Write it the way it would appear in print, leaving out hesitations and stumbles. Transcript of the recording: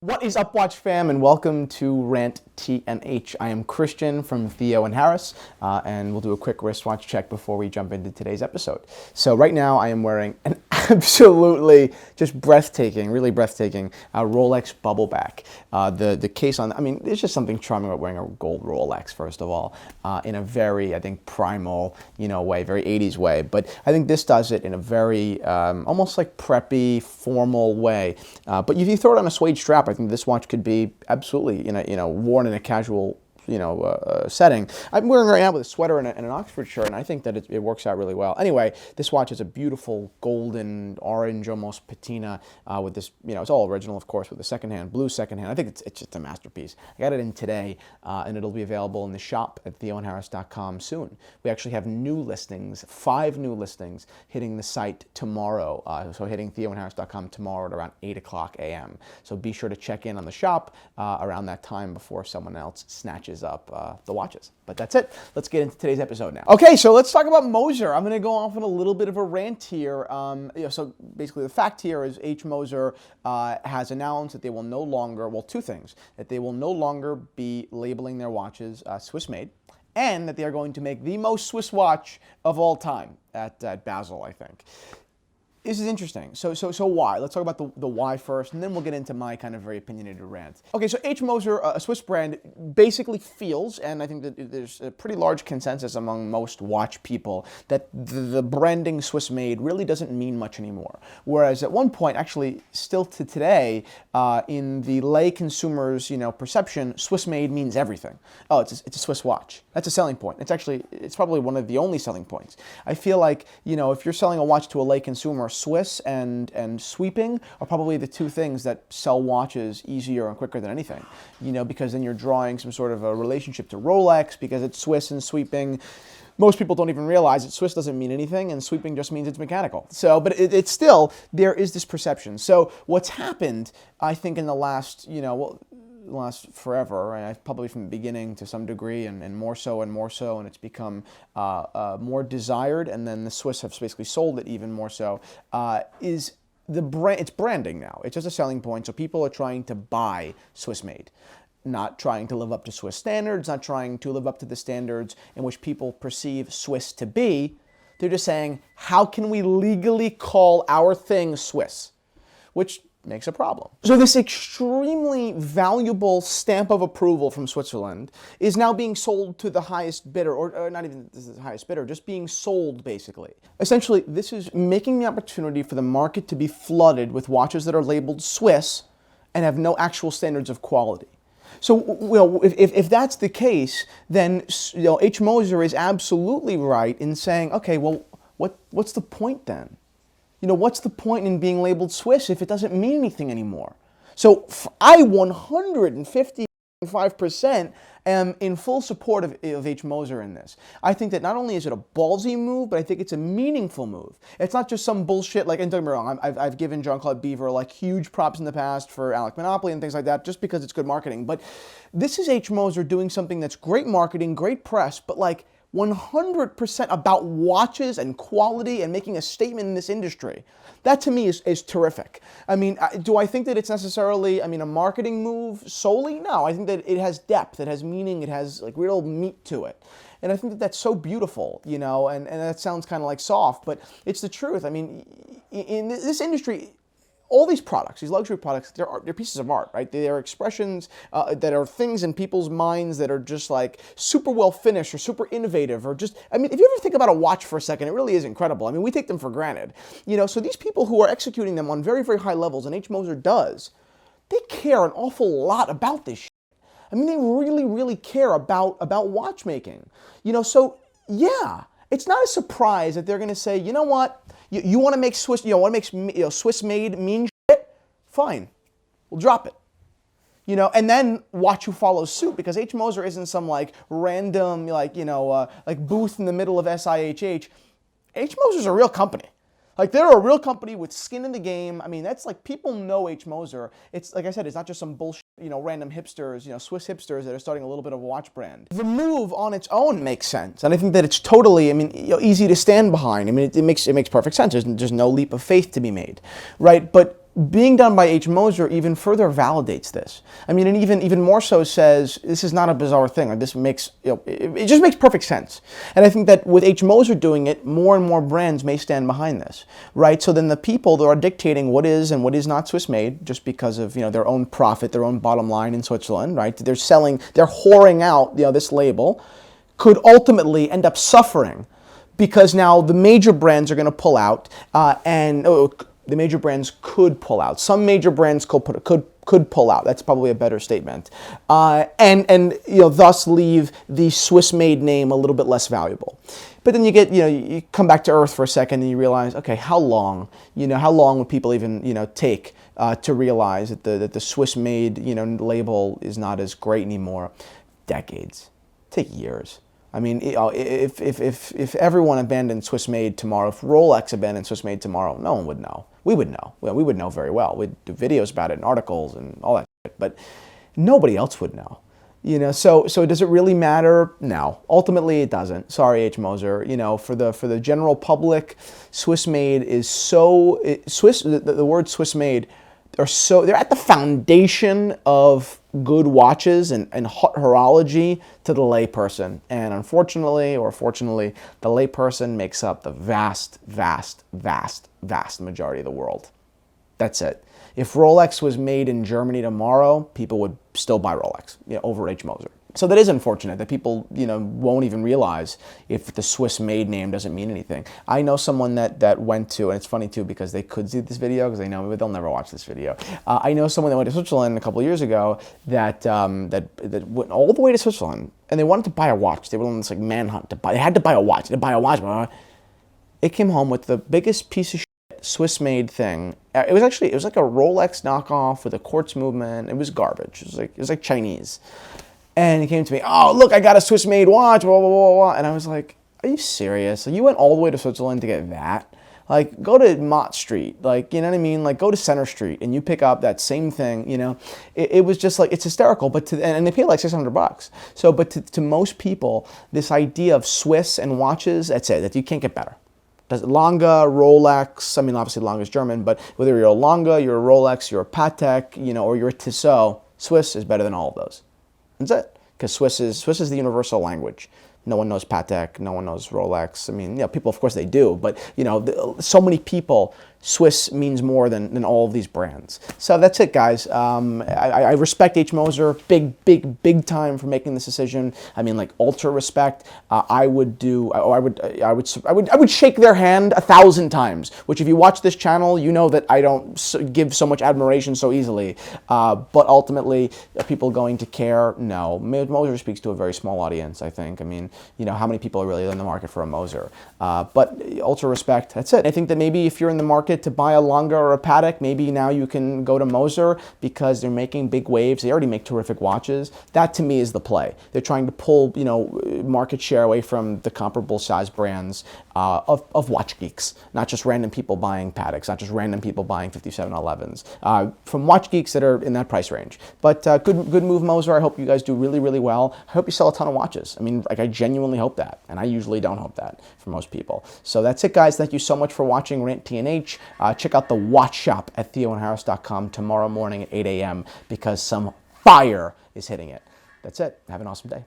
What is up, Watch fam, and welcome to Rant TNH. I am Christian from Theo and Harris, and we'll do a quick wristwatch check before we jump into today's episode. So right now I am wearing an absolutely just breathtaking, really breathtaking Rolex Bubbleback. The case on, I mean, there's just something charming about wearing a gold Rolex, first of all, in a very, I think, primal, way, very 80s way. But I think this does it in a very, almost like preppy, formal way. But if you throw it on a suede strap, I think this watch could be absolutely, worn in a casual, setting. I'm wearing it right now with a sweater and an Oxford shirt, and I think that it works out really well. Anyway, this watch is a beautiful golden, orange, almost patina with this, it's all original, of course, with the blue secondhand. I think it's just a masterpiece. I got it in today, and it'll be available in the shop at theoandharris.com soon. We actually have new listings, 5 new listings, hitting the site tomorrow. So hitting theoandharris.com tomorrow at around 8 o'clock a.m. So be sure to check in on the shop around that time before someone else snatches up the watches. But that's it. Let's get into today's episode now. Okay, so let's talk about Moser. I'm going to go off on a little bit of a rant here. So basically the fact here is H. Moser has announced that they will no longer, well, 2 things, that they will no longer be labeling their watches Swiss made, and that they are going to make the most Swiss watch of all time at Basel, I think. This is interesting. So why? Let's talk about the why first, and then we'll get into my kind of very opinionated rant. Okay, so H. Moser, a Swiss brand, basically feels, and I think that there's a pretty large consensus among most watch people, that the branding Swiss made really doesn't mean much anymore. Whereas at one point, actually still to today, in the lay consumer's perception, Swiss made means everything. Oh, it's a Swiss watch. That's a selling point. It's probably one of the only selling points. I feel like, if you're selling a watch to a lay consumer, Swiss and sweeping are probably the 2 things that sell watches easier and quicker than anything, because then you're drawing some sort of a relationship to Rolex because it's Swiss and sweeping. Most people don't even realize that Swiss doesn't mean anything and sweeping just means it's mechanical. So, but it's still, there is this perception. So what's happened, I think, in the last, last forever, and probably from the beginning to some degree, and more so, and it's become more desired, and then the Swiss have basically sold it even more so, is the brand. It's branding now. It's just a selling point, so people are trying to buy Swiss made, not trying to live up to Swiss standards, not trying to live up to the standards in which people perceive Swiss to be. They're just saying, how can we legally call our thing Swiss? Which makes a problem. So this extremely valuable stamp of approval from Switzerland is now being sold to the highest bidder, or not even the highest bidder, just being sold basically. Essentially, this is making the opportunity for the market to be flooded with watches that are labeled Swiss and have no actual standards of quality. So, if that's the case, then H. Moser is absolutely right in saying, okay, well, what's the point then? What's the point in being labeled Swiss if it doesn't mean anything anymore? So I 155% am in full support of H. Moser in this. I think that not only is it a ballsy move, but I think it's a meaningful move. It's not just some bullshit, and don't get me wrong, I've given Jean-Claude Beaver huge props in the past for Alec Monopoly and things like that, just because it's good marketing. But this is H. Moser doing something that's great marketing, great press, but 100% about watches and quality and making a statement in this industry. That to me is terrific. I mean, do I think that it's necessarily, a marketing move solely? No, I think that it has depth, it has meaning, it has real meat to it. And I think that that's so beautiful, and that sounds kind of soft, but it's the truth. I mean, in this industry, all these products, these luxury products, they're pieces of art, right? They are expressions that are things in people's minds that are just super well finished or super innovative or just, if you ever think about a watch for a second, it really is incredible. We take them for granted. So these people who are executing them on very, very high levels, and H. Moser does, they care an awful lot about this shit. They really, really care about watchmaking. So yeah, it's not a surprise that they're going to say, you know what? You want to make Swiss, Swiss made mean shit? Fine, we'll drop it. And then watch who follows suit, because H. Moser isn't some random booth in the middle of SIHH. H. Moser's a real company. They're a real company with skin in the game. That's people know H. Moser. It's like I said, it's not just some bullshit, random hipsters, Swiss hipsters that are starting a little bit of a watch brand. The move on its own makes sense, and I think that it's totally, easy to stand behind. It makes perfect sense. There's no leap of faith to be made, right? But being done by H. Moser even further validates this. I mean, and even more so says this is not a bizarre thing. Like, this makes, it just makes perfect sense. And I think that with H. Moser doing it, more and more brands may stand behind this, right? So then the people that are dictating what is and what is not Swiss made, just because of their own profit, their own bottom line in Switzerland, right? They're whoring out this label, could ultimately end up suffering because now the major brands are going to pull out the major brands could pull out. Some major brands could pull out. That's probably a better statement, and thus leave the Swiss-made name a little bit less valuable. But then you come back to earth for a second and you realize, okay, how long would people even take to realize that the Swiss-made label is not as great anymore? Decades, take years. I mean, if everyone abandoned Swiss-made tomorrow, if Rolex abandoned Swiss-made tomorrow, no one would know. We would know. Well, we would know very well. We'd do videos about it and articles and all that shit, but nobody else would know. So does it really matter? No. Ultimately, it doesn't. Sorry, H. Moser. For the general public, Swiss-made is so the word Swiss-made they're at the foundation of good watches and horology to the layperson. And unfortunately, or fortunately, the layperson makes up the vast, vast, vast, vast majority of the world. That's it. If Rolex was made in Germany tomorrow, people would still buy Rolex over H. Moser. So that is unfortunate that people, won't even realize if the Swiss-made name doesn't mean anything. I know someone that went to, and it's funny too because they could see this video because they know they'll never watch this video. I know someone that went to Switzerland a couple of years ago that went all the way to Switzerland and they wanted to buy a watch. They were on this manhunt to buy. They had to buy a watch. They had to buy a watch. It came home with the biggest piece of shit Swiss-made thing. It was like a Rolex knockoff with a quartz movement. It was garbage. It was like Chinese. And he came to me, oh, look, I got a Swiss-made watch, blah, blah, blah, blah. And I was like, are you serious? You went all the way to Switzerland to get that? Go to Mott Street, you know what I mean? Go to Center Street and you pick up that same thing, It was just it's hysterical, and they pay $600. So, but to most people, this idea of Swiss and watches, that's it, that you can't get better. Lange, Rolex, I mean, obviously Lange is German, but whether you're a Lange, you're a Rolex, you're a Patek, or you're a Tissot, Swiss is better than all of those. That's it, because Swiss is the universal language. No one knows Patek, no one knows Rolex. I mean, people, of course they do, but so many people, Swiss means more than all of these brands. So that's it, guys. I respect H. Moser big time for making this decision. I mean, ultra respect. I would shake their hand 1,000 times. Which, if you watch this channel, you know that I don't give so much admiration so easily. But ultimately, are people going to care? No. Moser speaks to a very small audience, I think. I mean, how many people are really in the market for a Moser? But ultra respect. That's it. I think that maybe if you're in the market to buy a Lange or a Patek, maybe now you can go to Moser because they're making big waves. They already make terrific watches. That to me is the play. They're trying to pull market share away from the comparable size brands of watch geeks, not just random people buying Pateks, not just random people buying 5711s, from watch geeks that are in that price range. But good move, Moser. I hope you guys do really, really well. I hope you sell a ton of watches. I mean, I genuinely hope that, and I usually don't hope that for most people. So that's it, guys. Thank you so much for watching Rant TNH. Check out the watch shop at theoandharris.com tomorrow morning at 8 a.m. because some fire is hitting it. That's it. Have an awesome day.